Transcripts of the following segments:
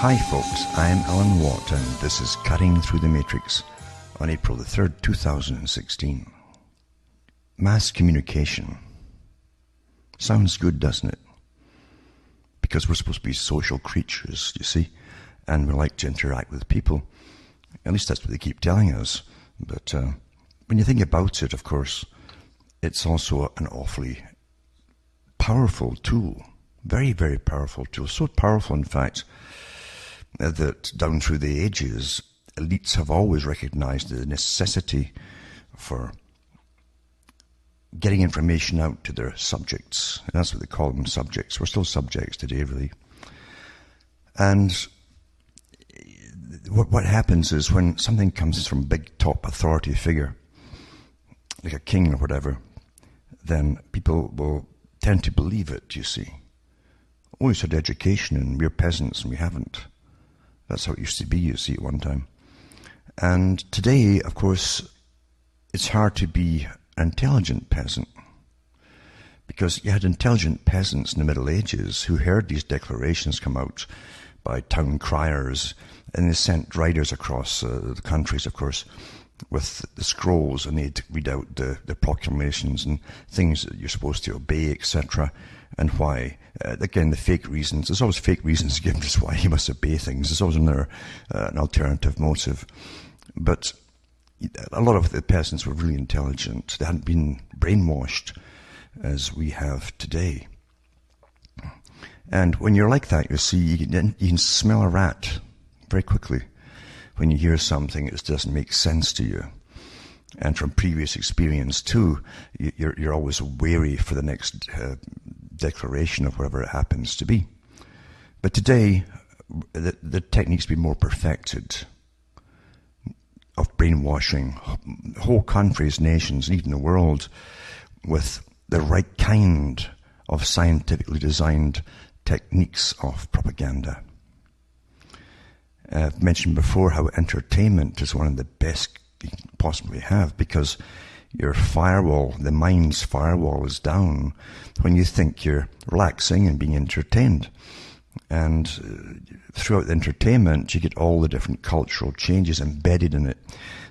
Hi folks, I'm Alan Watt and this is Cutting Through the Matrix on April the 3rd, 2016. Mass communication. Sounds good, doesn't it? Because we're supposed to be social creatures, you see, and we like to interact with people. At least that's what they keep telling us. But when you think about it, of course, it's also an awfully powerful tool. Very, very powerful tool. So powerful, in fact, that down through the ages, elites have always recognized the necessity for getting information out to their subjects. And that's what they call them, subjects. We're still subjects today, really. And what happens is when something comes from a big top authority figure, like a king or whatever, then people will tend to believe it, you see. Oh, he's had education and we're peasants and we haven't. That's how it used to be, you see, at one time. And today, of course, it's hard to be an intelligent peasant, because you had intelligent peasants in the Middle Ages who heard these declarations come out by town criers, and they sent riders across the countries, of course, with the scrolls, and they'd read out the proclamations and things that you're supposed to obey, etc., and why. Again, the fake reasons. There's always fake reasons given as why you must obey things. There's always an alternative motive. But a lot of the peasants were really intelligent. They hadn't been brainwashed as we have today. And when you're like that, you see, you can smell a rat very quickly when you hear something that doesn't make sense to you. And from previous experience too, you're always wary for the next declaration of whatever it happens to be. But today, the techniques be more perfected of brainwashing whole countries, nations, and even the world with the right kind of scientifically designed techniques of propaganda. I've mentioned before how entertainment is one of the best you can possibly have, because your firewall, the mind's firewall, is down when you think you're relaxing and being entertained. And throughout the entertainment, you get all the different cultural changes embedded in it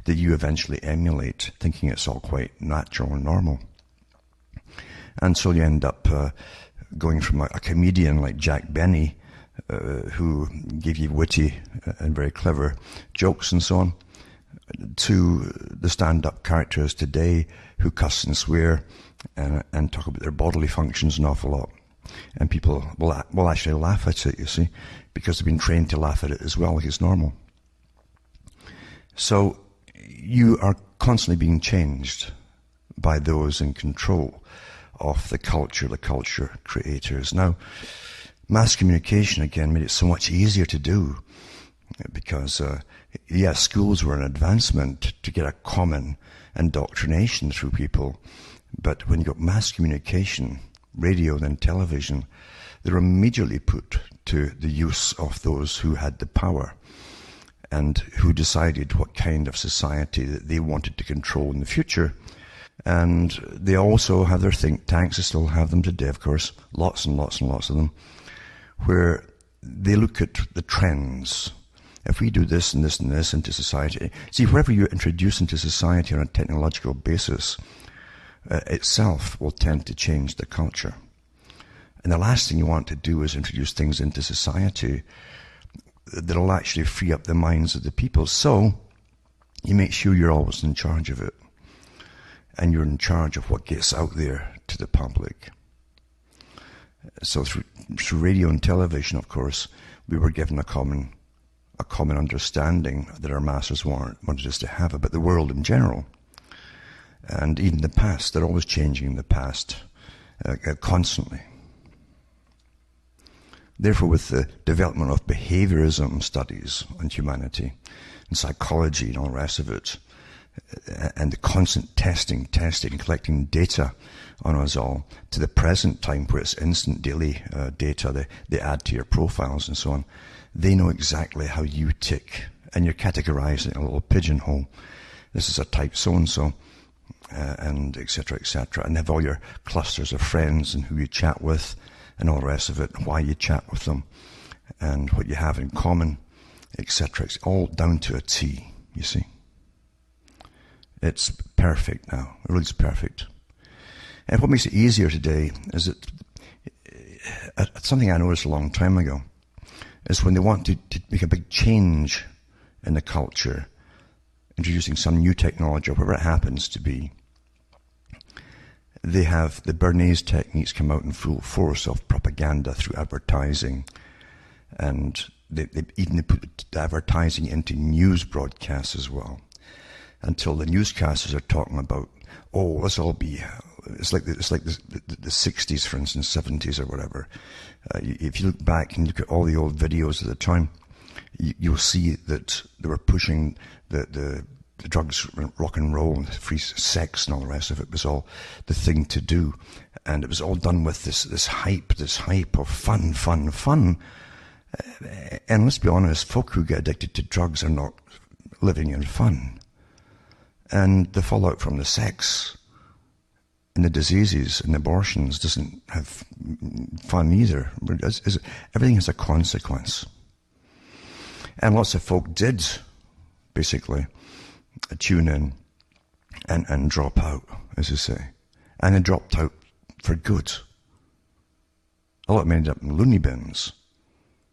that you eventually emulate, thinking it's all quite natural and normal. And so you end up going from a comedian like Jack Benny, who gave you witty and very clever jokes and so on, to the stand-up characters today who cuss and swear and talk about their bodily functions an awful lot. And people will actually laugh at it, you see, because they've been trained to laugh at it as well, like it's normal. So you are constantly being changed by those in control of the culture creators. Now, mass communication, again, made it so much easier to do, because schools were an advancement to get a common indoctrination through people. But when you got mass communication, radio, then television, they were immediately put to the use of those who had the power and who decided what kind of society that they wanted to control in the future. And they also have their think tanks. They still have them today, of course, lots and lots and lots of them, where they look at the trends. If we do this and this and this into society, see, whatever you introduce into society on a technological basis itself will tend to change the culture. And the last thing you want to do is introduce things into society that'll actually free up the minds of the people. So you make sure you're always in charge of it, and you're in charge of what gets out there to the public. So through radio and television, of course, we were given a common understanding that our masters wanted us to have about the world in general. And even the past, they're always changing the past constantly. Therefore, with the development of behaviorism studies on humanity and psychology and all the rest of it, and the constant testing, collecting data on us all, to the present time where it's instant daily data they add to your profiles and so on, they know exactly how you tick, and you're categorized in a little pigeonhole. This is a type so-and-so, and etc., and have all your clusters of friends and who you chat with and all the rest of it, why you chat with them, and what you have in common, etc. It's all down to a T, you see. It's perfect now. It really is perfect. And what makes it easier today is that something I noticed a long time ago is when they want to make a big change in the culture, introducing some new technology or whatever it happens to be, they have the Bernays techniques come out in full force of propaganda through advertising, and they put the advertising into news broadcasts as well, until the newscasters are talking about, oh, this will all be, it's like the 60s, for instance, 70s or whatever. If you look back and look at all the old videos at the time, you'll see that they were pushing the drugs, rock and roll, and free sex and all the rest of it was all the thing to do. And it was all done with this hype of fun. And let's be honest, folk who get addicted to drugs are not living in fun. And the fallout from the sex and the diseases and abortions doesn't have fun either. Everything has a consequence. And lots of folk did, basically, tune in and drop out, as you say. And they dropped out for good. A lot of them ended up in loony bins,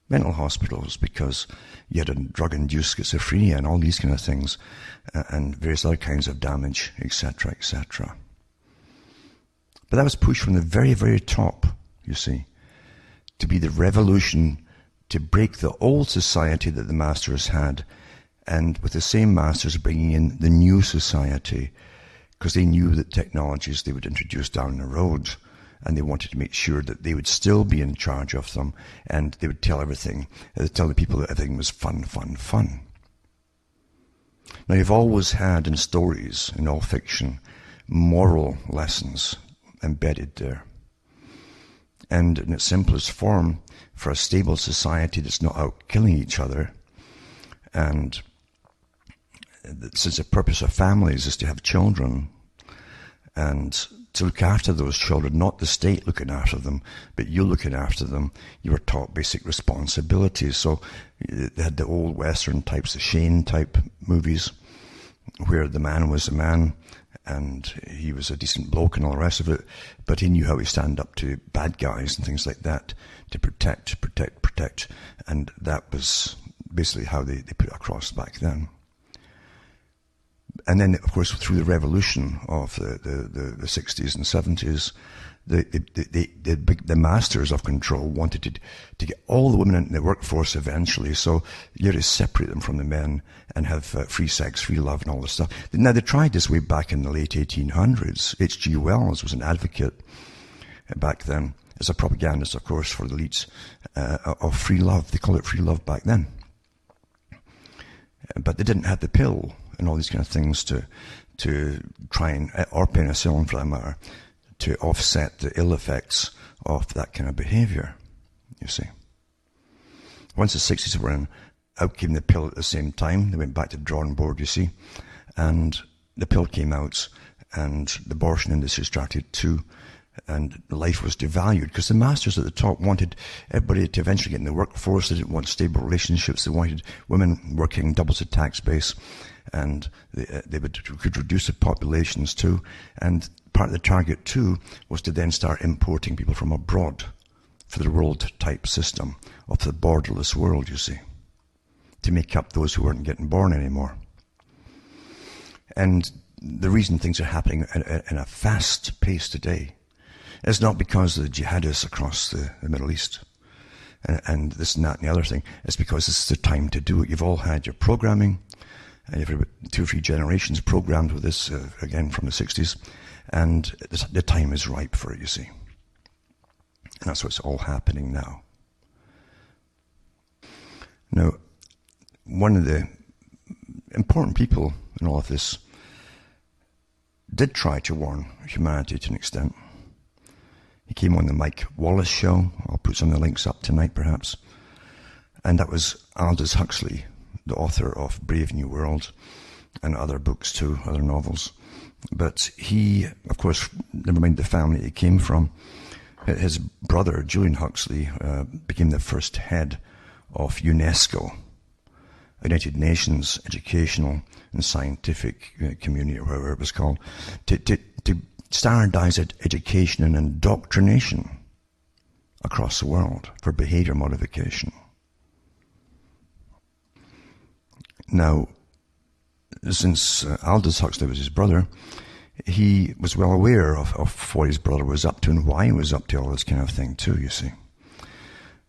mental hospitals, because you had a drug-induced schizophrenia and all these kind of things, and various other kinds of damage, etc., etc. But that was pushed from the very, very top, you see, to be the revolution to break the old society that the masters had, and with the same masters bringing in the new society, because they knew that technologies they would introduce down the road, and they wanted to make sure that they would still be in charge of them, and they would tell the people that everything was fun. Now, you've always had in stories, in all fiction, moral lessons embedded there. And in its simplest form, for a stable society that's not out killing each other, and since the purpose of families is to have children and to look after those children, not the state looking after them, but you looking after them, you were taught basic responsibilities. So they had the old Western types, the Shane type movies, where the man was a man and he was a decent bloke and all the rest of it, but he knew how to stand up to bad guys and things like that to protect. And that was basically how they put it across back then. And then, of course, through the revolution of the 60s and 70s, the masters of control wanted to get all the women into the workforce eventually, so you had to separate them from the men and have free sex, free love, and all this stuff. Now, they tried this way back in the late 1800s. H.G. Wells was an advocate back then, as a propagandist, of course, for the elites, of free love. They called it free love back then. But they didn't have the pill and all these kind of things to try and, or penicillin for that matter, to offset the ill effects of that kind of behavior, you see. Once the 60s were in, out came the pill at the same time. They went back to the drawing board, you see, and the pill came out, and the abortion industry started too, and life was devalued, because the masters at the top wanted everybody to eventually get in the workforce. They didn't want stable relationships. They wanted women working, doubles the tax base, and they could reduce the populations too. And part of the target too was to then start importing people from abroad for the world type system of the borderless world, you see, to make up those who weren't getting born anymore. And the reason things are happening in a fast pace today is not because of the jihadists across the Middle East and this and that and the other thing. It's because this is the time to do it. You've all had your programming, and you've had 2 or 3 generations programmed with this, again, from the 60s, and the time is ripe for it, you see. And that's what's all happening now. Now, one of the important people in all of this did try to warn humanity to an extent. He came on the Mike Wallace show. I'll put some of the links up tonight, perhaps. And that was Aldous Huxley, the author of Brave New World and other books too, other novels. But he, of course, never mind the family he came from, his brother, Julian Huxley, became the first head of UNESCO, United Nations Educational and Scientific Community, or whatever it was called, to standardize education and indoctrination across the world for behavior modification. Now, since Aldous Huxley was his brother, he was well aware of what his brother was up to and why he was up to all this kind of thing too, you see.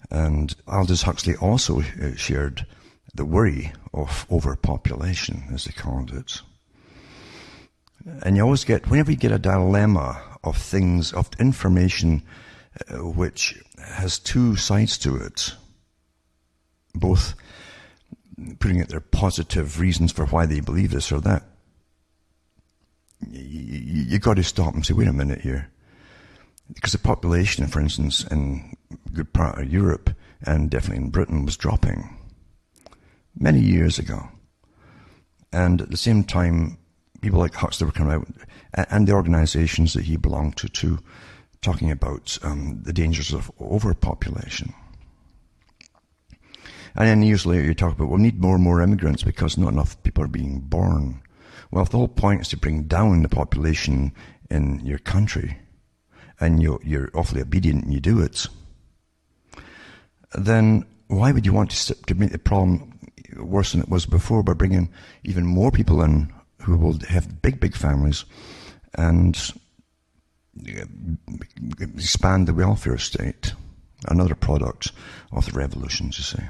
And Aldous Huxley also shared the worry of overpopulation, as they called it. And you always get, whenever you get a dilemma of things, of information which has two sides to it, both putting out their positive reasons for why they believe this or that, you got to stop and say, wait a minute here. Because the population, for instance, in a good part of Europe, and definitely in Britain, was dropping many years ago. And at the same time, people like Huxley were coming out, and the organizations that he belonged to talking about the dangers of overpopulation. And then years later you talk about, we'll need more and more immigrants because not enough people are being born. Well, if the whole point is to bring down the population in your country, and you're awfully obedient and you do it, then why would you want to make the problem worse than it was before by bringing even more people in who will have big families and expand the welfare state? Another product of the revolutions, you see.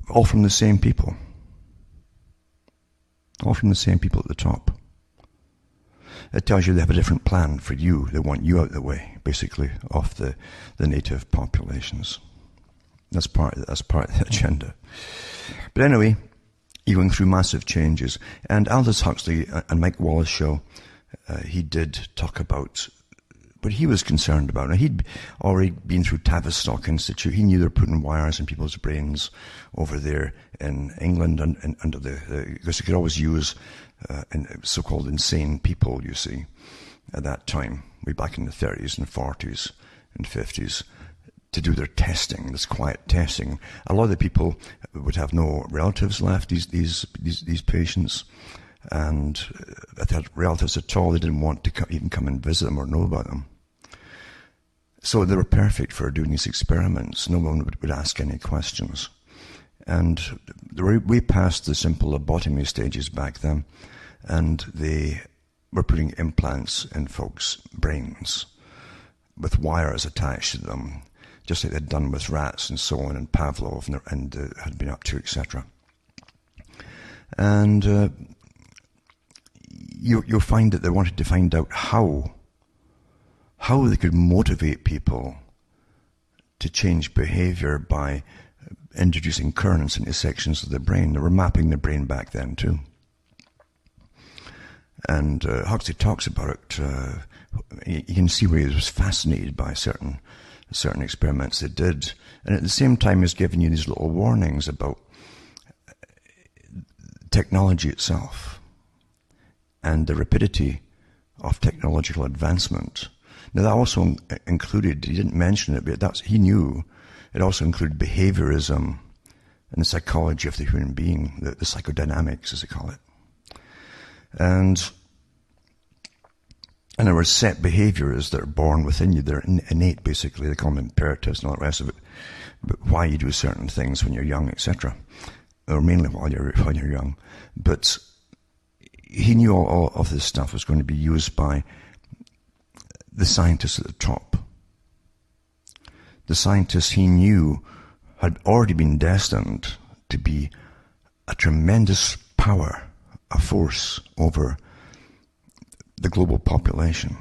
All from the same people. All from the same people at the top. It tells you they have a different plan for you. They want you out of the way, basically, of the native populations. That's part of the agenda. But anyway, you're going through massive changes. And Aldous Huxley and Mike Wallace show, he did talk about what he was concerned about. Now, he'd already been through Tavistock Institute. He knew they were putting wires in people's brains over there in England and under because they could always use so-called insane people, you see, at that time, way back in the 30s and 40s and 50s, to do their testing, this quiet testing. A lot of the people would have no relatives left, these patients, and if they had relatives at all, they didn't want to even come and visit them or know about them. So they were perfect for doing these experiments. No one would ask any questions. And they were way past the simple lobotomy stages back then, and they were putting implants in folks' brains with wires attached to them, just like they'd done with rats and so on, and Pavlov and had been up to, etc. And you'll find that they wanted to find out how they could motivate people to change behavior by introducing currents into sections of the brain. They were mapping the brain back then too. And Huxley talks about it. You can see where he was fascinated by certain experiments they did. And at the same time, he's giving you these little warnings about technology itself and the rapidity of technological advancement. Now, that also included, he didn't mention it, but he knew, it also included behaviorism and the psychology of the human being, the psychodynamics, as they call it. And there were set behaviors that are born within you. They're innate, basically. They call them imperatives and all the rest of it. But why you do certain things when you're young, etc. Or mainly while you're young. But he knew all of this stuff was going to be used by the scientists at the top. The scientists he knew had already been destined to be a tremendous power, a force over the global population.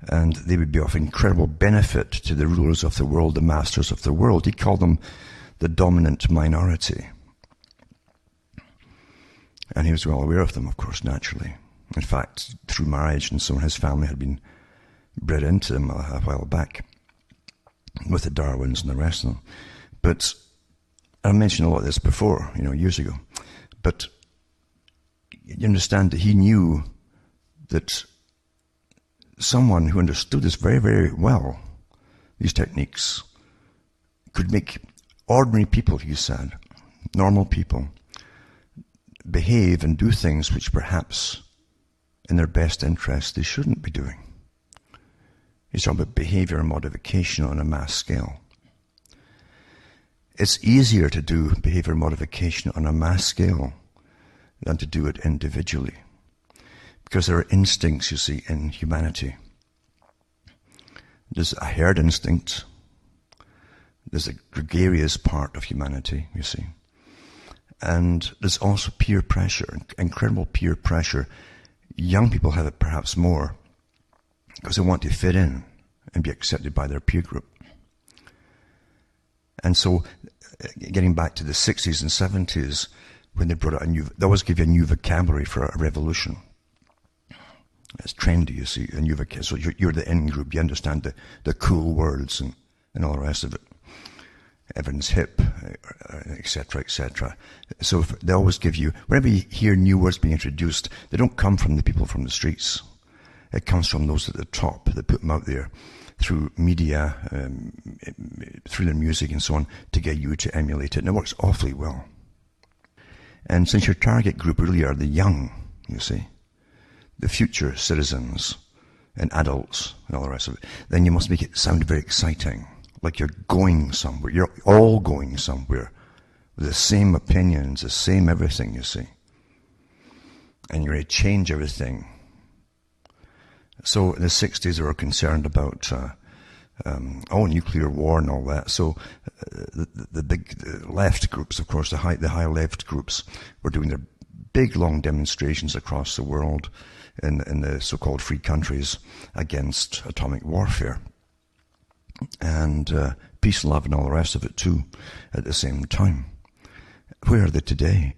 And they would be of incredible benefit to the rulers of the world, the masters of the world. He called them the dominant minority. And he was well aware of them, of course, naturally. In fact, through marriage and so on, his family had been bred into them a while back with the Darwins and the rest of them. But I mentioned a lot of this before, years ago. But you understand that he knew that someone who understood this very, very well these techniques, could make ordinary people, he said, normal people, behave and do things which perhaps in their best interest they shouldn't be doing. He's talking about behavior modification on a mass scale. It's easier to do behavior modification on a mass scale than to do it individually. Because there are instincts, you see, in humanity. There's a herd instinct. There's a gregarious part of humanity, you see. And there's also peer pressure, incredible peer pressure. Young people have it perhaps more because they want to fit in and be accepted by their peer group. And so, getting back to the 60s and 70s, when they brought out they always give you a new vocabulary for a revolution. It's trendy, you see, a new vocabulary. So you're the in group, you understand the cool words and all the rest of it. Everyone's hip, etc., etc. So they always give you, whenever you hear new words being introduced, they don't come from the people from the streets. It comes from those at the top that put them out there through media, through their music and so on, to get you to emulate it. And it works awfully well. And since your target group really are the young, you see, the future citizens and adults and all the rest of it, then you must make it sound very exciting, like you're going somewhere. You're all going somewhere with the same opinions, the same everything, you see. And you're going to change everything. So in the 60s, they were concerned about nuclear war and all that. So the big left groups, of course, the high left groups were doing their big, long demonstrations across the world in the so-called free countries against atomic warfare. And peace, love, and all the rest of it, too, at the same time. Where are they today?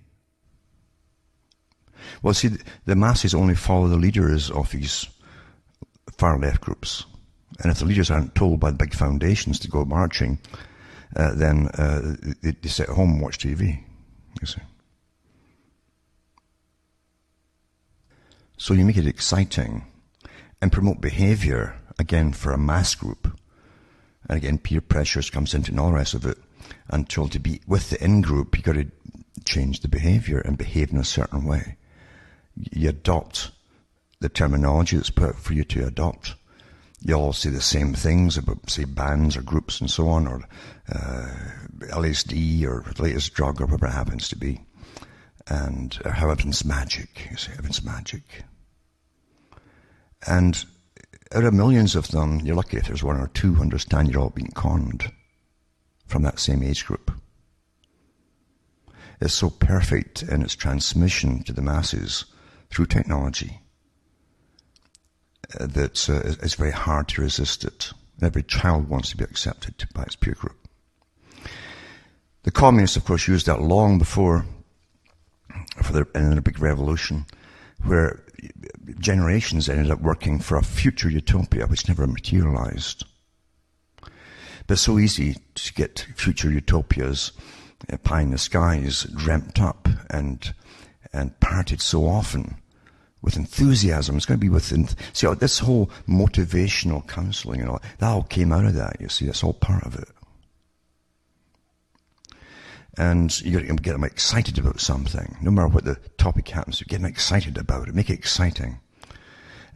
Well, see, the masses only follow the leaders of these far-left groups. And if the leaders aren't told by the big foundations to go marching, then they sit at home and watch TV, you see. So you make it exciting and promote behavior, again, for a mass group. And again, peer pressures comes into and all the rest of it. Until to be with the in-group, you got to change the behavior and behave in a certain way. You adopt the terminology that's put for you to adopt. You all say the same things about, say, bands or groups and so on, or LSD or the latest drug or whatever it happens to be. And how everything's magic. You say, everything's magic. And out of millions of them, you're lucky if there's one or two who understand you're all being conned from that same age group. It's so perfect in its transmission to the masses through technology that it's very hard to resist it. Every child wants to be accepted by its peer group. The communists, of course, used that long before in their big revolution, where generations ended up working for a future utopia which never materialized. But it's so easy to get future utopias, pie in the skies, dreamt up and parted so often with enthusiasm. It's going to be see, this whole motivational counseling and all that all came out of that, you see. That's all part of it. And you got to get them excited about something. No matter what the topic happens, you get them excited about it. Make it exciting.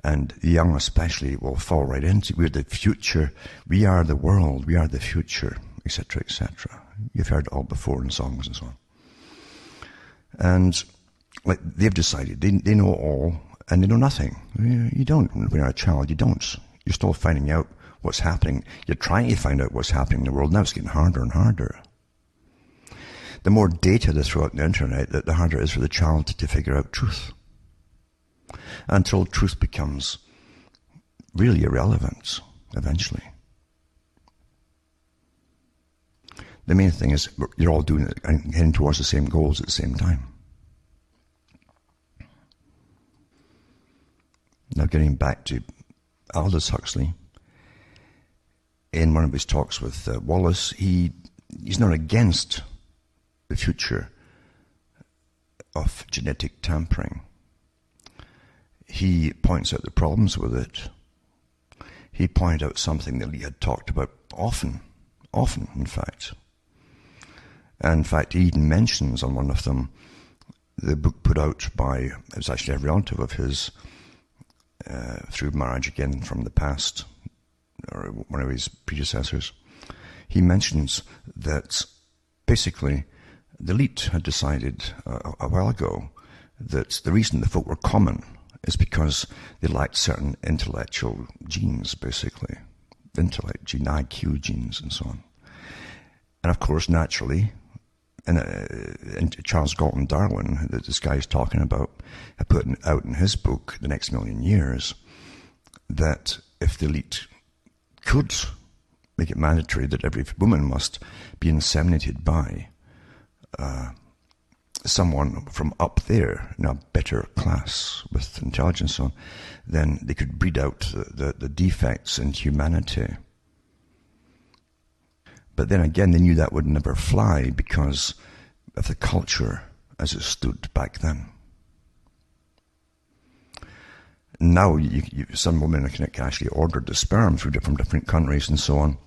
And the young especially will fall right into it. We're the future. We are the world. We are the future, etc., etc. You've heard it all before in songs and so on. And like they've decided, they know all, and they know nothing. You don't. When you're a child, you don't. You're still finding out what's happening. You're trying to find out what's happening in the world. Now it's getting harder and harder. The more data they throw out on the internet, the harder it is for the child to figure out truth. Until truth becomes really irrelevant, eventually. The main thing is you're all doing it and heading towards the same goals at the same time. Now getting back to Aldous Huxley, in one of his talks with Wallace, he's not against the future of genetic tampering. He points out the problems with it. He pointed out something that Lee had talked about often, in fact. And in fact, he even mentions on one of them, the book put out by, it was actually a relative of his, through marriage again from the past, or one of his predecessors. He mentions that basically the elite had decided a while ago that the reason the folk were common is because they lacked certain intellectual genes, basically. Intellect gene, IQ genes, and so on. And of course, naturally, and Charles Galton Darwin, that this guy is talking about, had put out in his book, The Next Million Years, that if the elite could make it mandatory that every woman must be inseminated by someone from up there, in a better class with intelligence on, then they could breed out the defects in humanity. But then again, they knew that would never fly because of the culture as it stood back then. Now, some women can actually order the sperm from different countries and so on,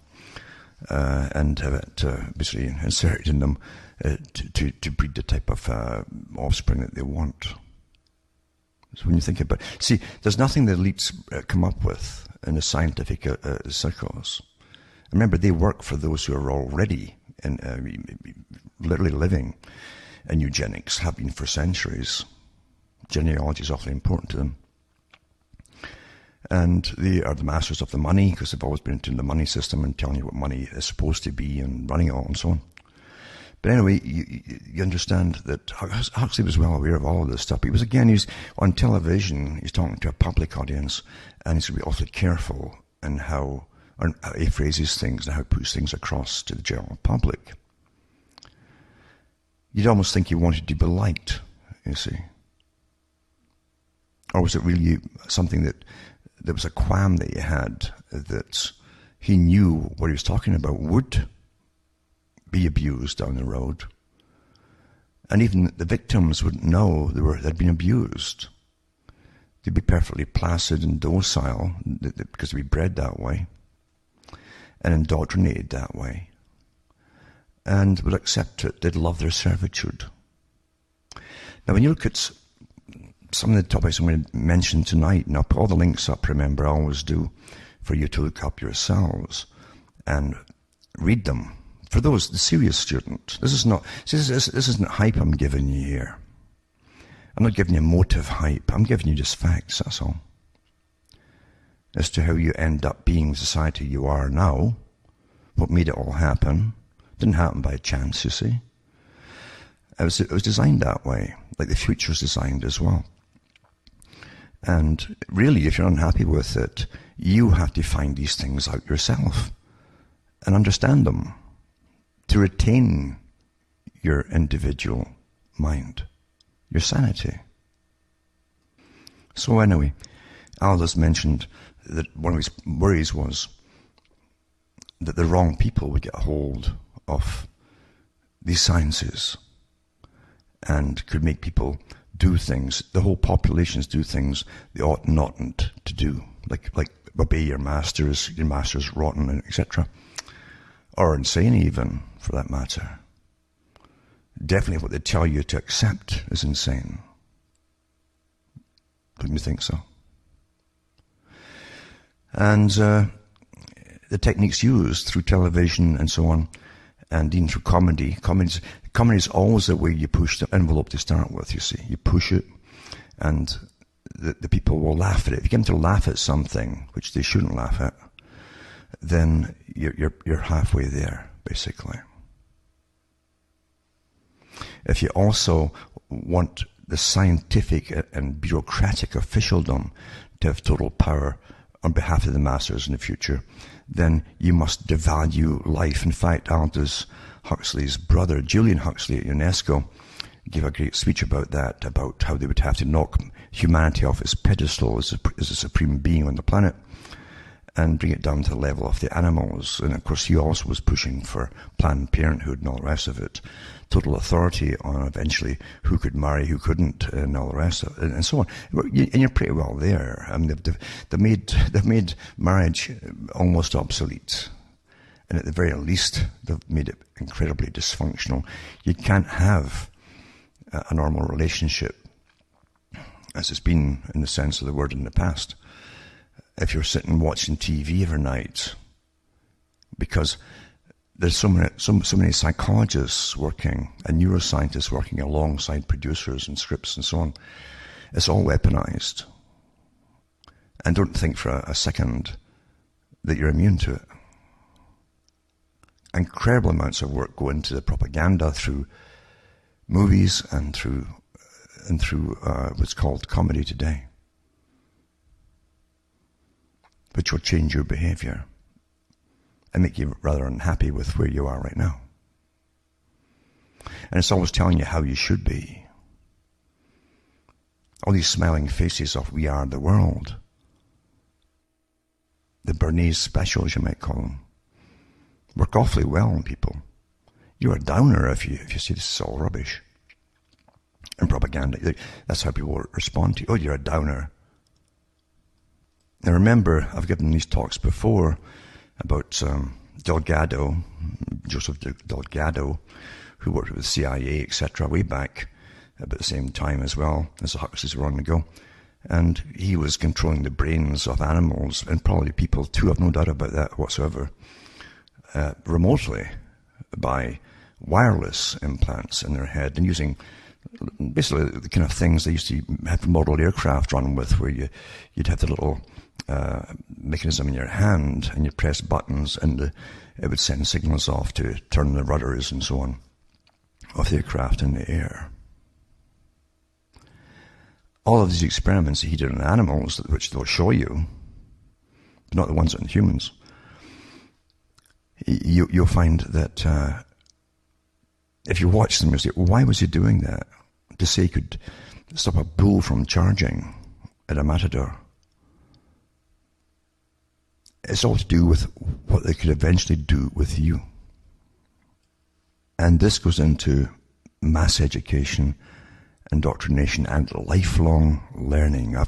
and have it basically inserted in them to breed the type of offspring that they want. So when you think about it, see, there's nothing the elites come up with in the scientific circles. Remember, they work for those who are already literally living in eugenics, have been for centuries. Genealogy is awfully important to them. And they are the masters of the money, because they've always been into the money system and telling you what money is supposed to be and running it all and so on. But anyway, you understand that Huxley was well aware of all of this stuff. But he's on television, he's talking to a public audience, and he's going to be awfully careful in how he phrases things and how he puts things across to the general public. You'd almost think he wanted to be liked, you see. Or was it really something that there was a qualm that he had, that he knew what he was talking about would be abused down the road? And even the victims wouldn't know they'd been abused. They'd be perfectly placid and docile because they'd be bred that way and indoctrinated that way, and would accept it. They'd love their servitude. Now, when you look at some of the topics I'm going to mention tonight, and I'll put all the links up, remember, I always do, for you to look up yourselves and read them. For those, the serious student, this isn't hype I'm giving you here. I'm not giving you motive hype. I'm giving you just facts, that's all. As to how you end up being the society you are now, what made it all happen. Didn't happen by chance, you see. It was designed that way, like the future is designed as well. And really, if you're unhappy with it, you have to find these things out yourself and understand them to retain your individual mind, your sanity. So anyway, Aldous mentioned that one of his worries was that the wrong people would get a hold of these sciences and could make people do things, the whole populations do things they ought not to do, like obey your masters rotten, etc. Or insane even, for that matter. Definitely what they tell you to accept is insane. Don't you think so? And the techniques used through television and so on, and even through comedy is always the way you push the envelope to start with, you see. You push it, and the people will laugh at it. If you get them to laugh at something, which they shouldn't laugh at, then you're halfway there, basically. If you also want the scientific and bureaucratic officialdom to have total power on behalf of the masters in the future, then you must devalue life. In fact, Aldous Huxley's brother, Julian Huxley at UNESCO, gave a great speech about that, about how they would have to knock humanity off its pedestal as a supreme being on the planet and bring it down to the level of the animals. And of course, he also was pushing for Planned Parenthood and all the rest of it, total authority on eventually who could marry, who couldn't, and all the rest of it, and so on. And you're pretty well there. I mean, they've made marriage almost obsolete. And at the very least, they've made it incredibly dysfunctional. You can't have a normal relationship, as it's been in the sense of the word in the past, if you're sitting watching TV every night, because there's so many psychologists working and neuroscientists working alongside producers and scripts and so on. It's all weaponized. And don't think for a second that you're immune to it. Incredible amounts of work go into the propaganda through movies and through what's called comedy today, which will change your behavior and make you rather unhappy with where you are right now. And it's always telling you how you should be. All these smiling faces of "we are the world," the Bernese specials, you might call them, work awfully well on people. You're a downer if you say this is all rubbish. And propaganda, that's how people respond to you. Oh, you're a downer. Now remember, I've given these talks before about Delgado, Joseph Delgado, who worked with the CIA, etc., way back about the same time as well as the Huxleys were on the go. And he was controlling the brains of animals, and probably people too, I've no doubt about that whatsoever, remotely by wireless implants in their head, and using basically the kind of things they used to have model aircraft run with, where you'd have the little mechanism in your hand and you'd press buttons and it would send signals off to turn the rudders and so on of the aircraft in the air. All of these experiments that he did on animals, which they'll show you, but not the ones on humans, you'll find that if you watch them, you say, why was he doing that? To say he could stop a bull from charging at a matador. It's all to do with what they could eventually do with you. And this goes into mass education, indoctrination, and lifelong learning. I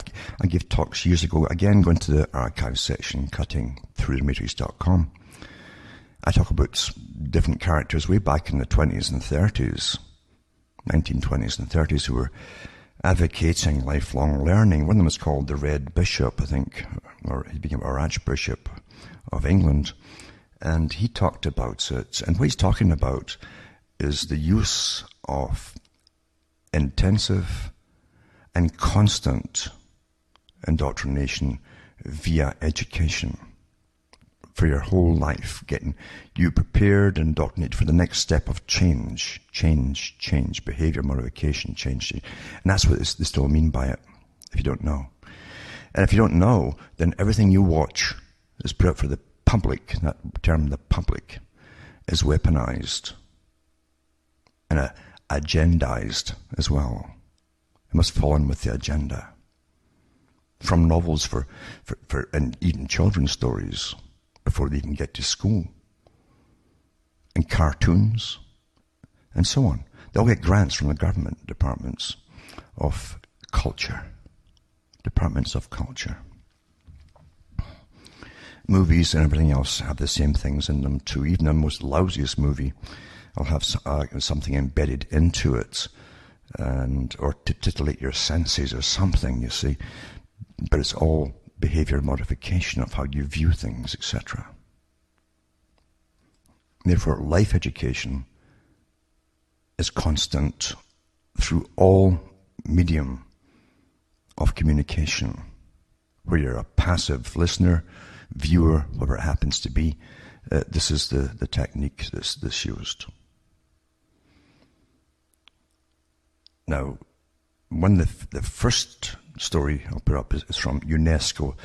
gave talks years ago, again going to the archive section, cuttingthroughthematrix.com. I talk about different characters way back in the 20s and 30s, 1920s and 30s, who were advocating lifelong learning. One of them was called the Red Bishop, I think, or he became our Archbishop of England, and he talked about it. And what he's talking about is the use of intensive and constant indoctrination via education for your whole life, getting you prepared and indoctrinated for the next step of change, behavior modification, change. And that's what they still mean by it, if you don't know. And if you don't know, then everything you watch is put out for the public. That term, the public, is weaponized and agendized as well. It must fall in with the agenda. From novels for and even children's stories before they even get to school, and cartoons, and so on. They'll get grants from the government departments of culture. Movies and everything else have the same things in them too. Even the most lousiest movie will have something embedded into it, or to titillate your senses or something, you see. But it's all behavior modification of how you view things, etc. Therefore, life education is constant through all medium of communication, where you're a passive listener, viewer, whatever it happens to be. This is the technique that's used. Now, the first story I'll put up is from UNESCO,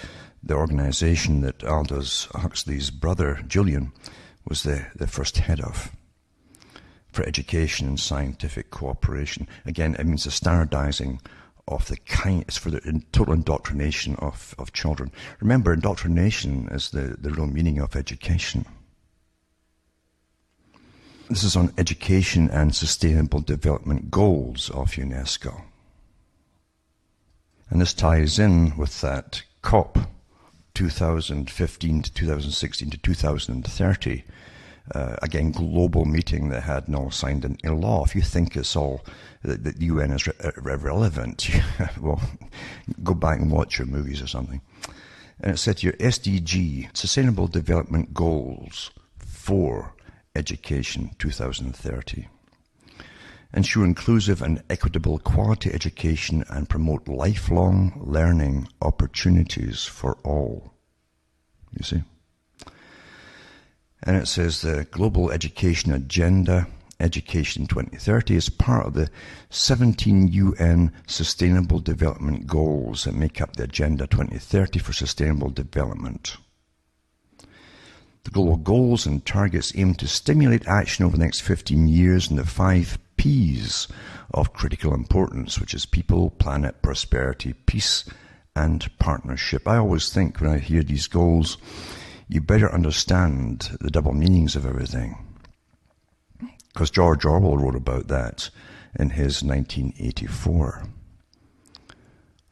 the organization that Aldous Huxley's brother, Julian, was the first head of, for education and scientific cooperation. Again, it means the standardizing of the kind, it's for the total indoctrination of children. Remember, indoctrination is the real meaning of education. This is on education and sustainable development goals of UNESCO. And this ties in with that COP, 2015 to 2016 to 2030. Again, global meeting that had no signed into law. If you think it's all that the UN is irrelevant, well, go back and watch your movies or something. And it said here, SDG, Sustainable Development Goals for Education 2030. Ensure inclusive and equitable quality education and promote lifelong learning opportunities for all. You see? And it says the Global Education Agenda, Education 2030, is part of the 17 UN Sustainable Development Goals that make up the Agenda 2030 for Sustainable Development. The global goals and targets aim to stimulate action over the next 15 years in the 5 P's of critical importance, which is people, planet, prosperity, peace, and partnership. I always think when I hear these goals, you better understand the double meanings of everything. Because George Orwell wrote about that in his 1984.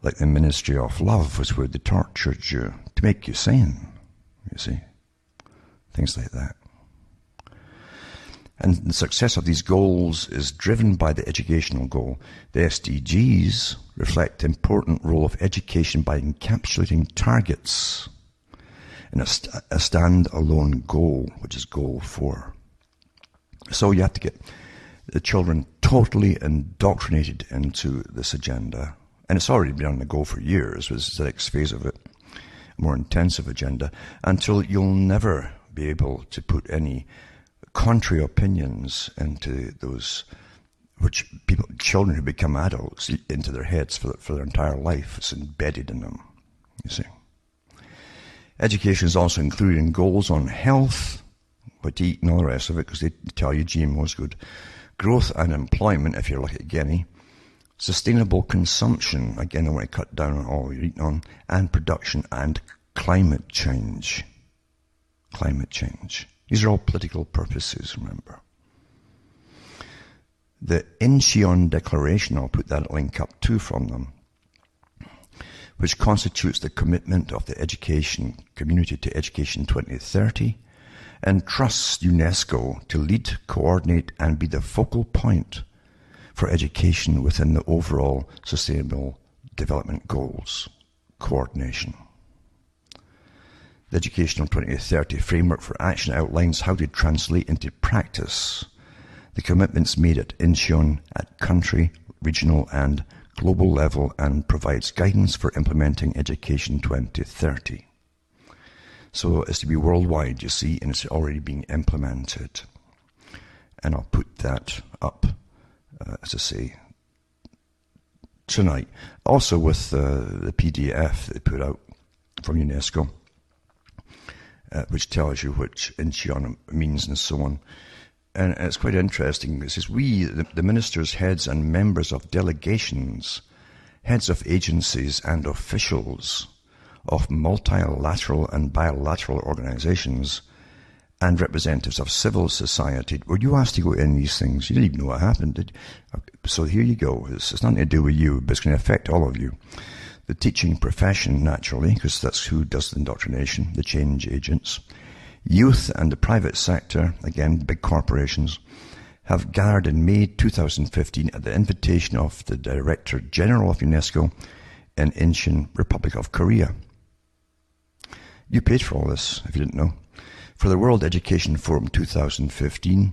Like the Ministry of Love was where they tortured you to make you sane, you see. Things like that. And the success of these goals is driven by the educational goal. The SDGs reflect the important role of education by encapsulating targets in a stand-alone goal, which is goal 4. So you have to get the children totally indoctrinated into this agenda. And it's already been on the go for years. This is the next phase of it, a more intensive agenda, until you'll never be able to put any contrary opinions into those which children who become adults, into their heads for their entire life. It's embedded in them, you see. Education is also included in goals on health, what to eat and all the rest of it, because they tell you GMO is good. Growth and employment, if you're like a guinea. Sustainable consumption, again, I want to cut down on all you're eating on. And production and climate change. Climate change. These are all political purposes, remember. The Incheon Declaration, I'll put that link up too from them, which constitutes the commitment of the education community to Education 2030, and trusts UNESCO to lead, coordinate, and be the focal point for education within the overall Sustainable Development Goals coordination. The Educational 2030 Framework for Action outlines how to translate into practice the commitments made at Incheon at country, regional, and global level, and provides guidance for implementing Education 2030. So it's to be worldwide, you see, and it's already being implemented. And I'll put that up, as I say, tonight. Also with the PDF that they put out from UNESCO, which tells you which Incheon means and so on. And it's quite interesting. It says, we, the ministers, heads and members of delegations, heads of agencies and officials of multilateral and bilateral organizations, and representatives of civil society. Were you asked to go in these things? You didn't even know what happened, did you? So here you go. It's nothing to do with you, but it's going to affect all of you. The teaching profession, naturally, because that's who does the indoctrination, the change agents. Youth and the private sector, again, big corporations, have gathered in May 2015 at the invitation of the Director General of UNESCO in Incheon, Republic of Korea. You paid for all this, if you didn't know, for the World Education Forum 2015.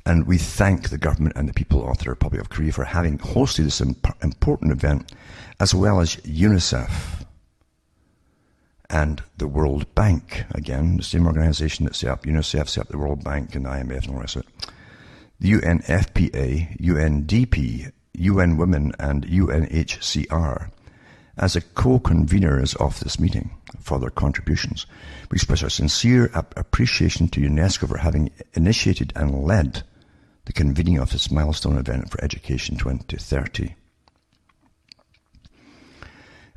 And we thank the government and the people of the Republic of Korea for having hosted this important event, as well as UNICEF and the World Bank. Again, the same organization that set up UNICEF, set up the World Bank and the IMF and all the rest of it. The UNFPA, UNDP, UN Women and UNHCR as a co-conveners of this meeting for their contributions. We express our sincere appreciation to UNESCO for having initiated and led the convening of this milestone event for Education 2030.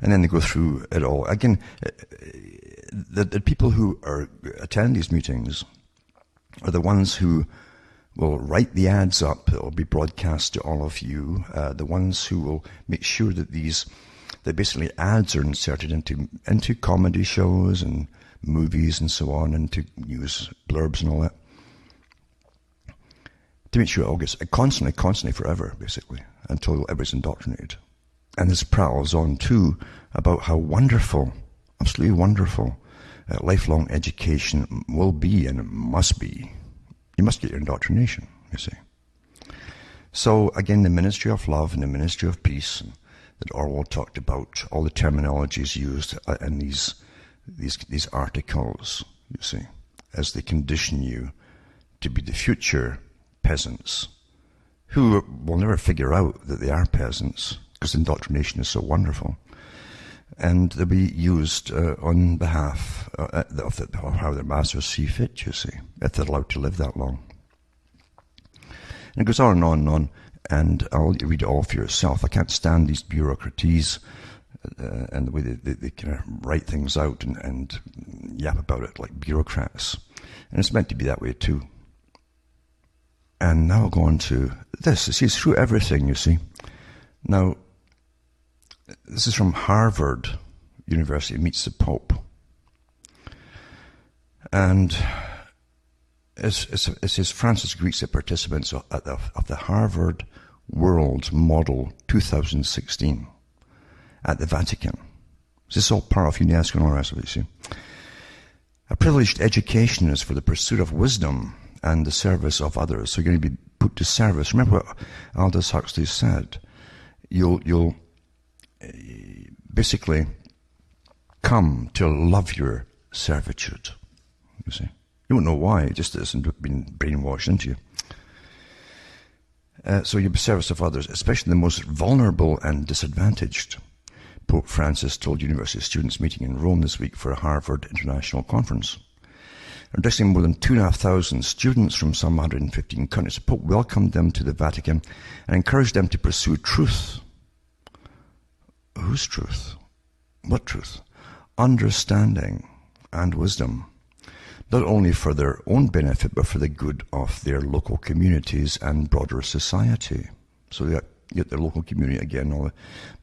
And then they go through it all. Again, the people who attend these meetings are the ones who will write the ads up that will be broadcast to all of you, the ones who will make sure that these that basically ads are inserted into comedy shows and movies and so on, into news blurbs and all that, to make sure it all gets constantly forever, basically, until everybody's indoctrinated. And this prattles on too about how wonderful, absolutely wonderful, lifelong education will be and must be. You must get your indoctrination, you see. So again, the ministry of love and the ministry of peace that Orwell talked about, all the terminologies used in these articles, you see, as they condition you to be the future peasants, who will never figure out that they are peasants, because indoctrination is so wonderful. And they'll be used on behalf of how their masters see fit, you see, if they're allowed to live that long. And it goes on and on and on, and I'll read it all for yourself. I can't stand these bureaucraties and the way they kind of write things out and yap about it like bureaucrats. And it's meant to be that way too. And now I'll go on to this. See, it's through everything, you see. Now, this is from Harvard University Meets the Pope. And it says Francis greets the participants of the Harvard World Model 2016 at the Vatican. This is all part of UNESCO and all the rest of it, you see. A privileged education is for the pursuit of wisdom and the service of others. So you're going to be put to service. Remember what Aldous Huxley said. You'll basically come to love your servitude. You see, you won't know why. It just hasn't been brainwashed into you. So you'll be service of others, especially the most vulnerable and disadvantaged. Pope Francis told university students meeting in Rome this week for a Harvard International Conference. Addressing more than 2,500 students from some 115 countries, the Pope welcomed them to the Vatican and encouraged them to pursue truth. Whose truth? What truth? Understanding and wisdom, not only for their own benefit, but for the good of their local communities and broader society. So you get the local community again, all the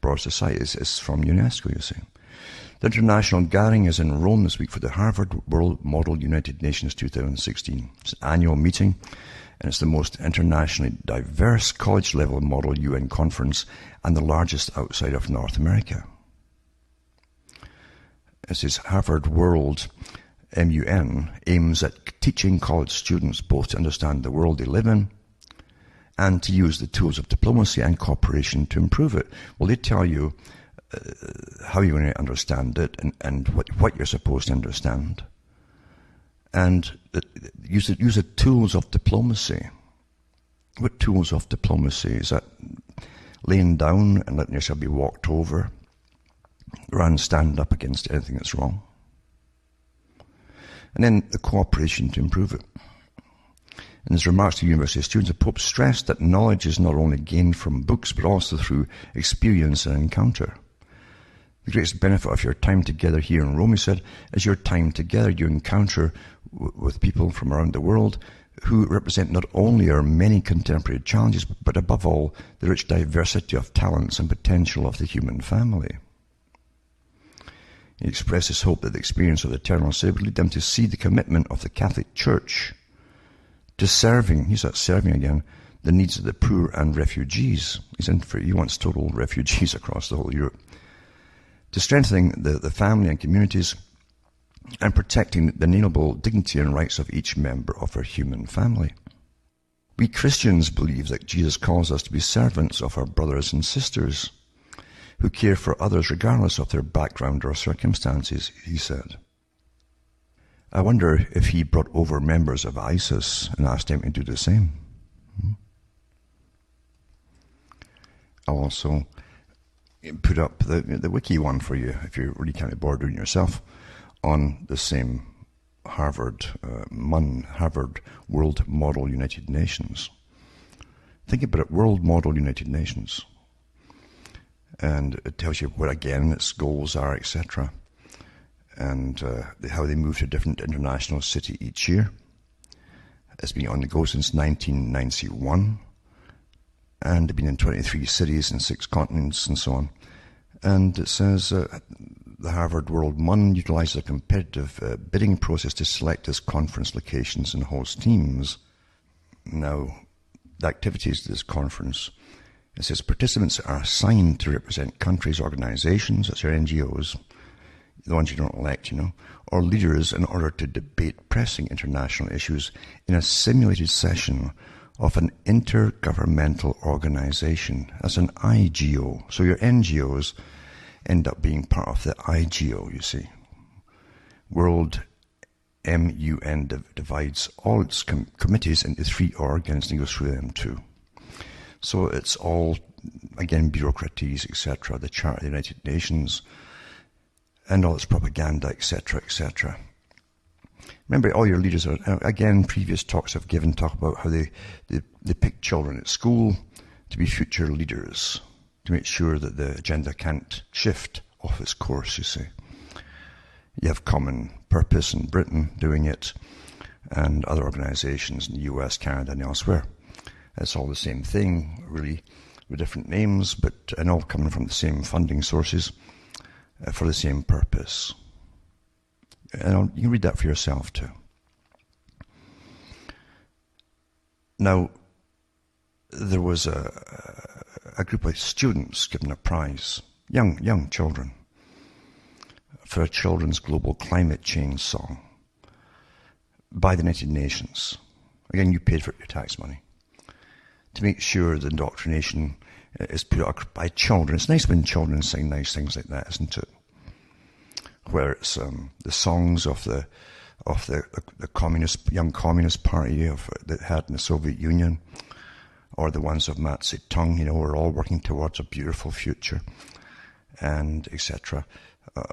broader society is from UNESCO, you see. The international gathering is in Rome this week for the Harvard World Model United Nations 2016. It's an annual meeting, and it's the most internationally diverse college-level model UN conference and the largest outside of North America. It says Harvard World MUN aims at teaching college students both to understand the world they live in and to use the tools of diplomacy and cooperation to improve it. Well, they tell you how you're going to understand it and what you're supposed to understand. And use the tools of diplomacy. What tools of diplomacy? Is that laying down and letting yourself be walked over rather than stand up against anything that's wrong? And then the cooperation to improve it. In his remarks to university students, the Pope stressed that knowledge is not only gained from books, but also through experience and encounter. The greatest benefit of your time together here in Rome, he said, is your time together. You encounter with people from around the world who represent not only our many contemporary challenges, but above all, the rich diversity of talents and potential of the human family. He expressed his hope that the experience of the eternal Saviour would lead them to see the commitment of the Catholic Church to serving, he's at serving again, the needs of the poor and refugees. He wants total refugees across the whole Europe. To strengthening the family and communities and protecting the inalienable dignity and rights of each member of our human family. We Christians believe that Jesus calls us to be servants of our brothers and sisters who care for others regardless of their background or circumstances, he said. I wonder if he brought over members of ISIS and asked them to do the same. I'll also put up the wiki one for you if you really can't be bored doing it yourself on the same Harvard World Model United Nations. Think about it, World Model United Nations. And it tells you what, again, its goals are, etc. And how they move to a different international city each year. It's been on the go since 1991. And they've been in 23 cities and 6 continents and so on. And it says the Harvard World Mun utilizes a competitive bidding process to select its conference locations and host teams. Now, the activities of this conference, it says participants are assigned to represent countries, organizations, that's your NGOs, the ones you don't elect, or leaders in order to debate pressing international issues in a simulated session of an intergovernmental organization. That's an IGO. So your NGOs end up being part of the IGO, you see. World MUN divides all its committees into 3 organs and goes through them too. So it's all, again, bureaucraties, etc., the Charter of the United Nations, and all its propaganda, etc., etc. Remember, all your leaders are, again, previous talks I've given talk about how they pick children at school to be future leaders, to make sure that the agenda can't shift off its course, you see. You have Common Purpose in Britain doing it, and other organizations in the US, Canada, and elsewhere. It's all the same thing, really, with different names, and all coming from the same funding sources for the same purpose. And you can read that for yourself too. Now, there was a group of students given a prize, young children, for a children's global climate change song by the United Nations. Again, you paid for it with your tax money, to make sure the indoctrination is put out by children. It's nice when children sing nice things like that, isn't it? Where it's the songs of the young communist party that had in the Soviet Union, or the ones of Mao Zedong, we're all working towards a beautiful future, and etc.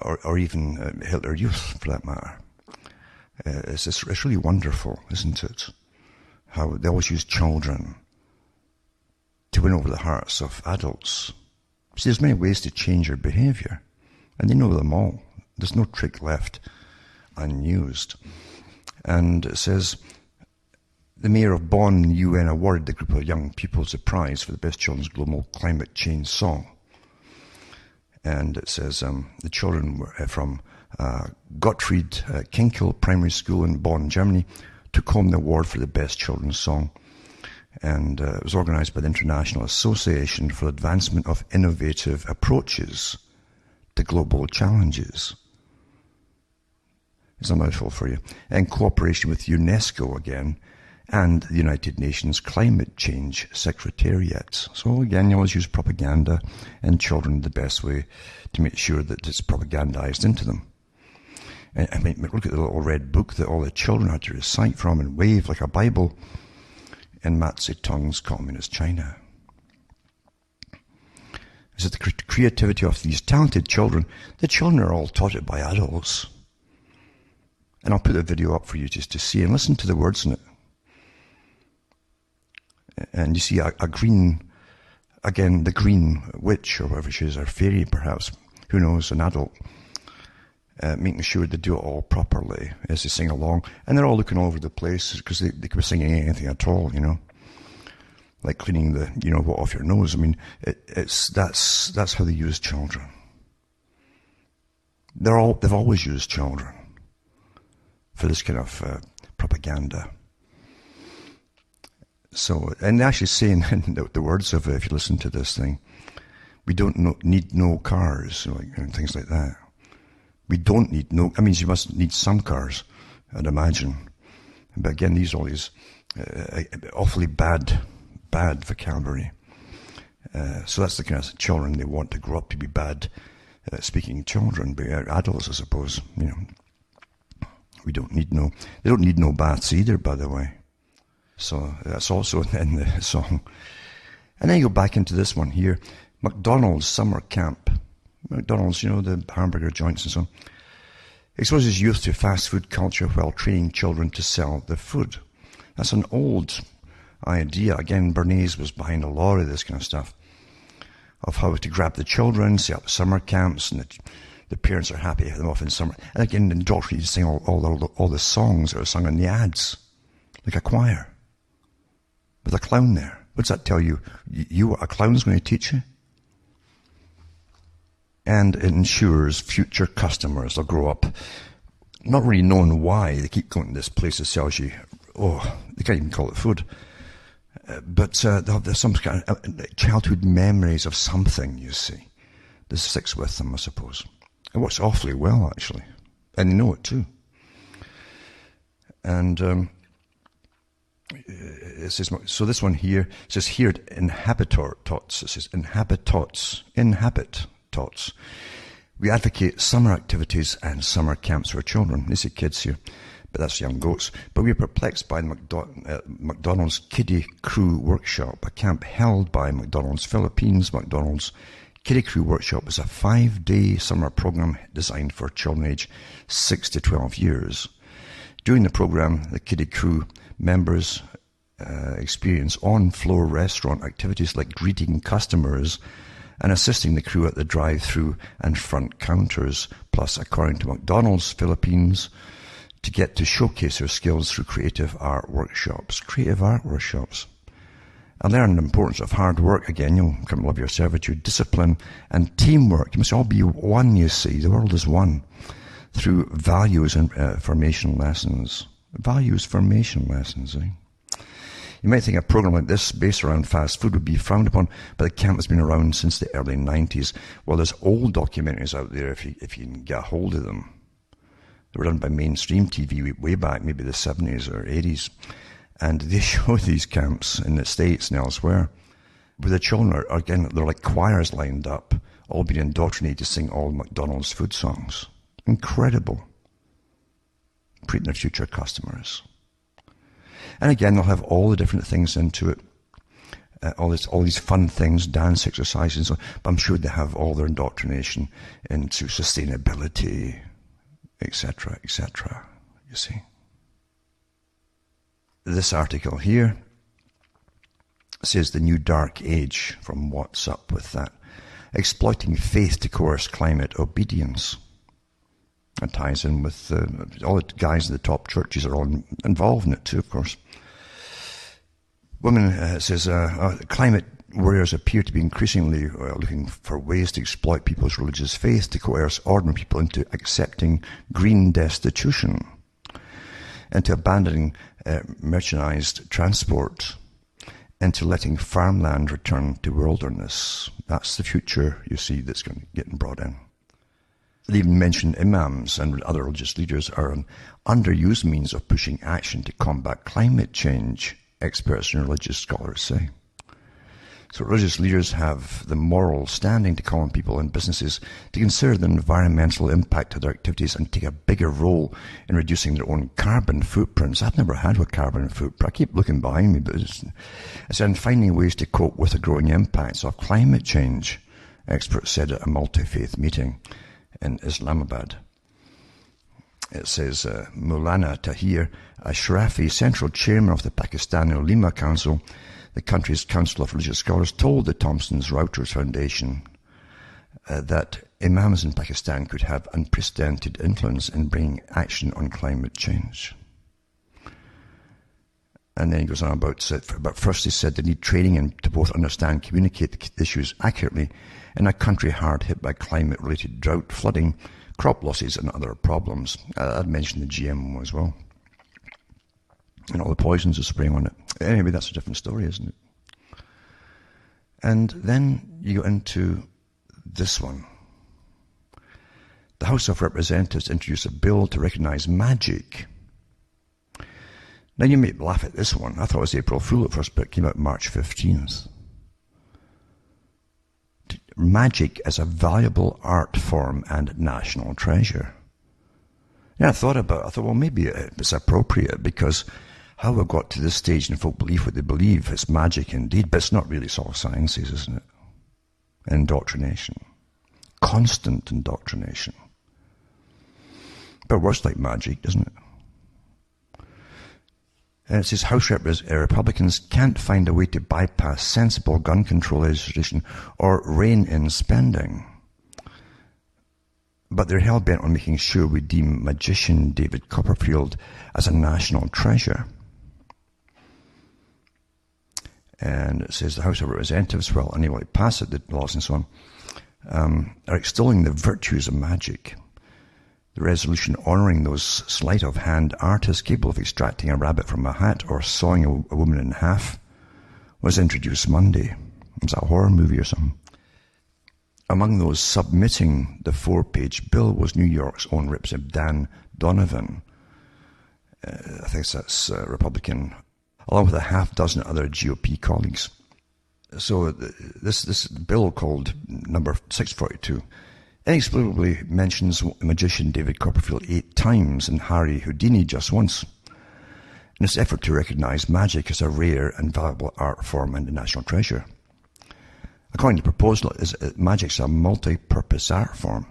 Or even Hitler Youth, for that matter. It's really wonderful, isn't it? How they always use children to win over the hearts of adults. See, there's many ways to change your behavior, and they know them all. There's no trick left unused. And it says, the mayor of Bonn in the UN awarded the group of young pupils a prize for the best children's global climate change song. And it says the children were from Gottfried Kinkel Primary School in Bonn, Germany, took home the award for the best children's song. And it was organized by the International Association for the Advancement of Innovative Approaches to Global Challenges. It's a mouthful for you. In cooperation with UNESCO again, and the United Nations Climate Change Secretariat. So again, you always use propaganda and children the best way to make sure that it's propagandized into them. And I mean, look at the little red book that all the children had to recite from and wave like a Bible in Mao Zedong's communist China. Is it the creativity of these talented children? The children are all taught it by adults. And I'll put a video up for you just to see and listen to the words in it. And you see a green, again, the green witch, or whatever she is, or fairy perhaps, who knows, an adult, making sure they do it all properly as they sing along. And they're all looking all over the place because they could be singing anything at all, like cleaning the, what off your nose. I mean, that's how they use children. They've always used children for this kind of propaganda. So, and actually saying in the words of it, if you listen to this thing, we don't need no cars, and things like that. We don't need no, I mean, you must need some cars, I'd imagine. But again, these are all these awfully bad vocabulary. So that's the kind of children they want to grow up to be bad speaking children, but adults, I suppose, they don't need no baths either, by the way. So that's also in the song. And then you go back into this one here. McDonald's summer camp. McDonald's, the hamburger joints and so on. Exposes youth to fast food culture while training children to sell the food. That's an old idea. Again, Bernays was behind a lot of this kind of stuff. Of how to grab the children, set up summer camps, and the parents are happy to have them off in summer. And again, the doctor used to sing all the songs that are sung in the ads. Like a choir. With a clown there. What's that tell you? A clown's going to teach you? And it ensures future customers will grow up not really knowing why they keep going to this place that sells you, they can't even call it food. But they'll have some kind of childhood memories of something, you see. This sticks with them, I suppose. It works awfully well, actually. And they know it too. And it says, so this one here says here at Inhabit-Tots. It says Inhabit-Tots. We advocate summer activities and summer camps for children. They say kids here, but that's young goats. But we are perplexed by the McDonald's Kiddie Crew Workshop, a camp held by McDonald's Philippines. McDonald's Kiddie Crew Workshop is a 5-day summer program designed for children aged 6 to 12 years. During the program, the Kiddie Crew members experience on-floor restaurant activities like greeting customers and assisting the crew at the drive-through and front counters. Plus, according to McDonald's Philippines, to get to showcase their skills through creative art workshops. Creative art workshops. I learned the importance of hard work. Again, you'll come to love your servitude, discipline, and teamwork. You must all be one, you see. The world is one. Through values and formation lessons. Values formation lessons, eh? You might think a program like this, based around fast food, would be frowned upon, but the camp has been around since the early 90s. Well, there's old documentaries out there if you can get a hold of them. They were done by mainstream TV way back, maybe the 70s or 80s. And they show these camps in the States and elsewhere, where the children are, again, they're like choirs lined up, all being indoctrinated to sing all McDonald's food songs. Incredible. Treating their future customers. And again, they'll have all the different things into it, all these fun things, dance exercises, and so on. But I'm sure they have all their indoctrination into sustainability, etc., etc., you see. This article here says the new dark age, from What's Up with that. Exploiting faith to coerce climate obedience. That ties in with all the guys in the top churches are all involved in it too, of course. Women says climate warriors appear to be increasingly looking for ways to exploit people's religious faith to coerce ordinary people into accepting green destitution, into abandoning mechanized transport, into letting farmland return to wilderness. That's the future, you see, that's getting brought in. They even mention imams and other religious leaders are an underused means of pushing action to combat climate change, experts and religious scholars say. So religious leaders have the moral standing to call on people and businesses to consider the environmental impact of their activities and take a bigger role in reducing their own carbon footprints. I've never had a carbon footprint. I keep looking behind me, but it's in finding ways to cope with the growing impacts of climate change, experts said at a multi-faith meeting in Islamabad. It says Maulana Tahir Ashrafi, central chairman of the Pakistani Ulema Council, the country's Council of Religious Scholars, told the Thomson Reuters Foundation that imams in Pakistan could have unprecedented influence in bringing action on climate change. And then he goes on about first he said they need training and to both understand and communicate the issues accurately in a country hard hit by climate-related drought, flooding, crop losses and other problems. I'd mentioned the GMO as well. And all the poisons are spraying on it. Anyway, that's a different story, isn't it? And then you go into this one. The House of Representatives introduced a bill to recognize magic. Now you may laugh at this one. I thought it was April Fool at first, but it came out March 15th. Magic as a valuable art form and national treasure. Yeah, I thought, well, maybe it's appropriate because how we got to this stage and folk believe what they believe, it's magic indeed, but it's not really, it's all sciences, isn't it? Indoctrination. Constant indoctrination. But it works like magic, doesn't it? And it says House Republicans can't find a way to bypass sensible gun control legislation or rein in spending. But they're hell-bent on making sure we deem magician David Copperfield as a national treasure. And it says the House of Representatives, well, anyway, pass it, the laws and so on, are extolling the virtues of magic. The resolution honouring those sleight-of-hand artists capable of extracting a rabbit from a hat or sawing a woman in half was introduced Monday. Was that a horror movie or something? Among those submitting the 4-page bill was New York's own Representative Dan Donovan. I think that's Republican, along with a half dozen other GOP colleagues. So this bill, called number 642, inexplicably mentions magician David Copperfield 8 times and Harry Houdini just once, in its effort to recognize magic as a rare and valuable art form and a national treasure. According to the proposal, magic is a multi-purpose art form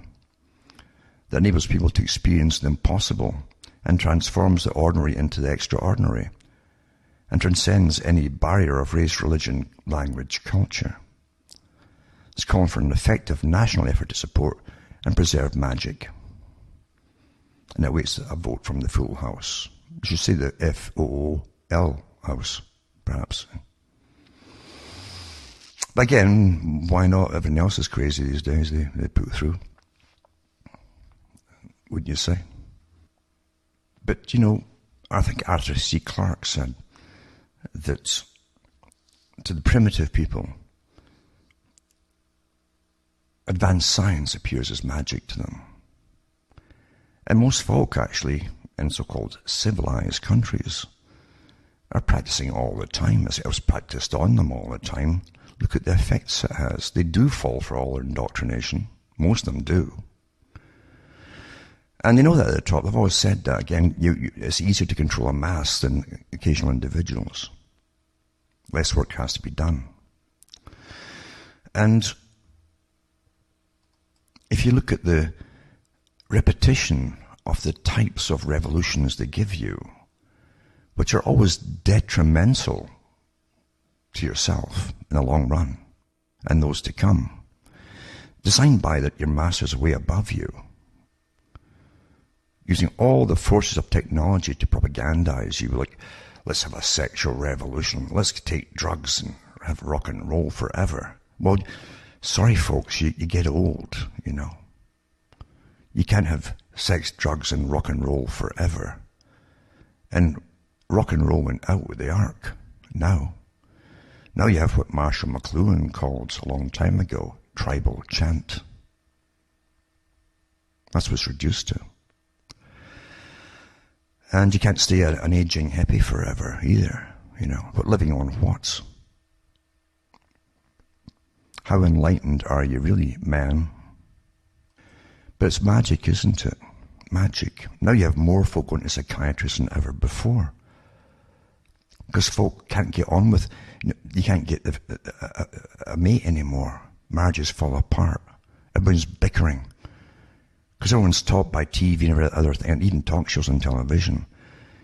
that enables people to experience the impossible and transforms the ordinary into the extraordinary, and transcends any barrier of race, religion, language, culture. It's calling for an effective national effort to support and preserve magic. And it waits a vote from the full House. You should say the FOOL House, perhaps. But again, why not? Everything else is crazy these days, they put through. Wouldn't you say? But, I think Arthur C. Clarke said that to the primitive people, advanced science appears as magic to them. And most folk, actually, in so-called civilized countries, are practicing all the time, as it was practiced on them all the time. Look at the effects it has. They do fall for all their indoctrination. Most of them do. And you know that at the top. I've always said that. Again, it's easier to control a mass than occasional individuals. Less work has to be done. And if you look at the repetition of the types of revolutions they give you, which are always detrimental to yourself in the long run and those to come, designed by that your masters way above you, using all the forces of technology to propagandize you, like, let's have a sexual revolution, let's take drugs and have rock and roll forever. Well, sorry folks, you get old, You can't have sex, drugs and rock and roll forever. And rock and roll went out with the ark. Now you have what Marshall McLuhan called a long time ago, tribal chant. That's what it's reduced to. And you can't stay an aging hippie forever either, But living on what? How enlightened are you really, man? But it's magic, isn't it? Magic. Now you have more folk going to psychiatrists than ever before. Because folk can't get on with, you can't get a mate anymore. Marriages fall apart. Everyone's bickering. Because everyone's taught by TV and every other thing, and even talk shows on television,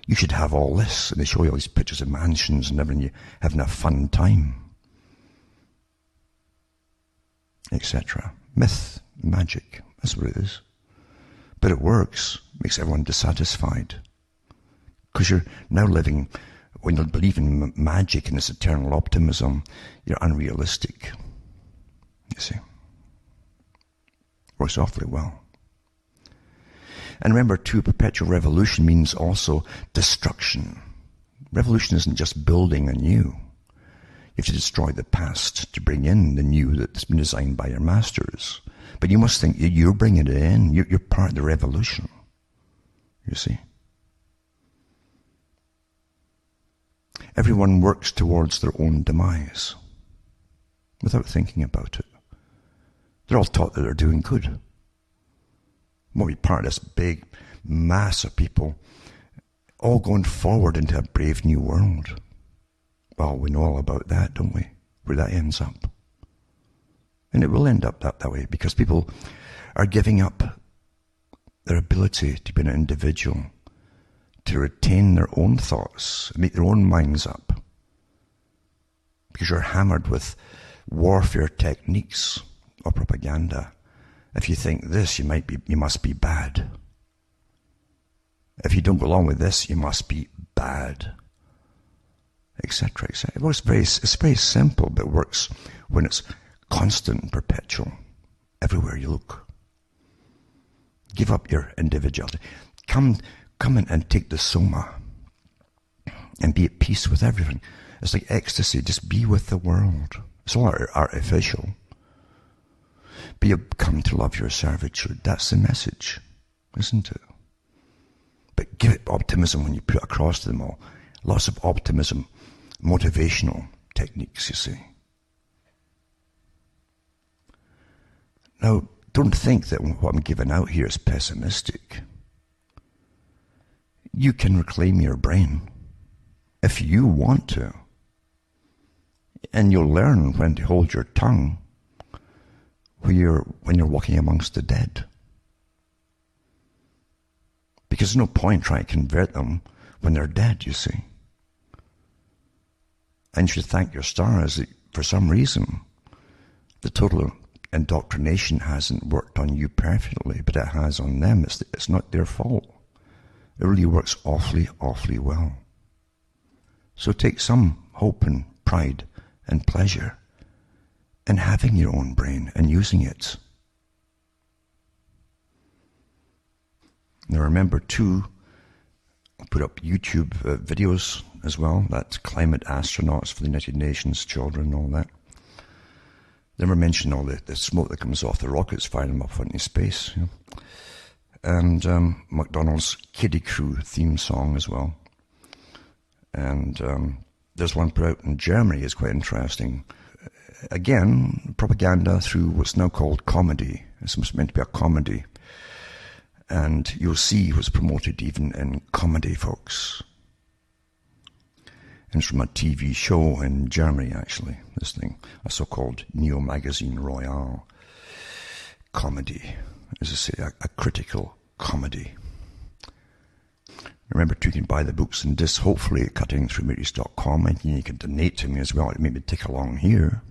you should have all this, and they show you all these pictures of mansions and everything, you having a fun time, etc. Myth, magic, that's what it is. But it works, makes everyone dissatisfied. Because you're now living, when you believe in magic and this eternal optimism, you're unrealistic. You see. Works awfully well. And remember, too, perpetual revolution means also destruction. Revolution isn't just building anew. You have to destroy the past to bring in the new that's been designed by your masters. But you must think you're bringing it in. You're part of the revolution. You see. Everyone works towards their own demise without thinking about it. They're all taught that they're doing good. We'll be part of this big mass of people all going forward into a brave new world. Well, we know all about that, don't we? Where that ends up. And it will end up that way because people are giving up their ability to be an individual, to retain their own thoughts, make their own minds up. Because you're hammered with warfare techniques or propaganda. If you think this, you must be bad. If you don't go along with this, you must be bad, etc., etc. Well, it's very simple, but it works when it's constant and perpetual, everywhere you look. Give up your individuality. Come in and take the soma and be at peace with everything. It's like ecstasy. Just be with the world. It's all artificial. Come to love your servitude. That's the message, isn't it? But give it optimism when you put it across to them all. Lots of optimism, motivational techniques, you see. Now, don't think that what I'm giving out here is pessimistic. You can reclaim your brain if you want to. And you'll learn when to hold your tongue when you're walking amongst the dead. Because there's no point trying to convert them when they're dead, you see. And you should thank your stars that for some reason the total indoctrination hasn't worked on you perfectly, but it has on them. It's not their fault. It really works awfully, awfully well. So take some hope and pride and pleasure in having your own brain and using it. Now remember too, I'll put up YouTube videos as well. That's climate astronauts for the United Nations, children and all that. Never mention all the smoke that comes off the rockets firing them up into space. You know? And McDonald's Kiddie Crew theme song as well. And there's one put out in Germany, it's quite interesting. Again, propaganda through what's now called comedy. It's meant to be a comedy. And you'll see what's promoted even in comedy, folks. And it's from a TV show in Germany, actually, this thing. A so-called Neo Magazine Royale comedy. As I say, a critical comedy. Remember too, you can buy the books and discs, hopefully at cuttingthroughmatrix.com, and you can donate to me as well to make me tick along here.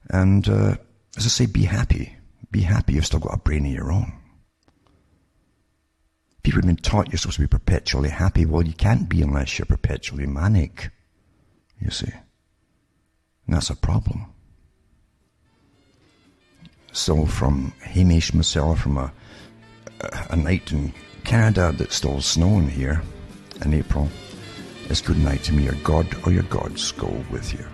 And as I say, be happy. Be happy you've still got a brain of your own. People have been taught you're supposed to be perpetually happy. Well, you can't be unless you're perpetually manic, you see. And that's a problem. So from Hamish myself, from a night in Canada that's still snowing here in April, it's good night to me. Your God or your gods go with you.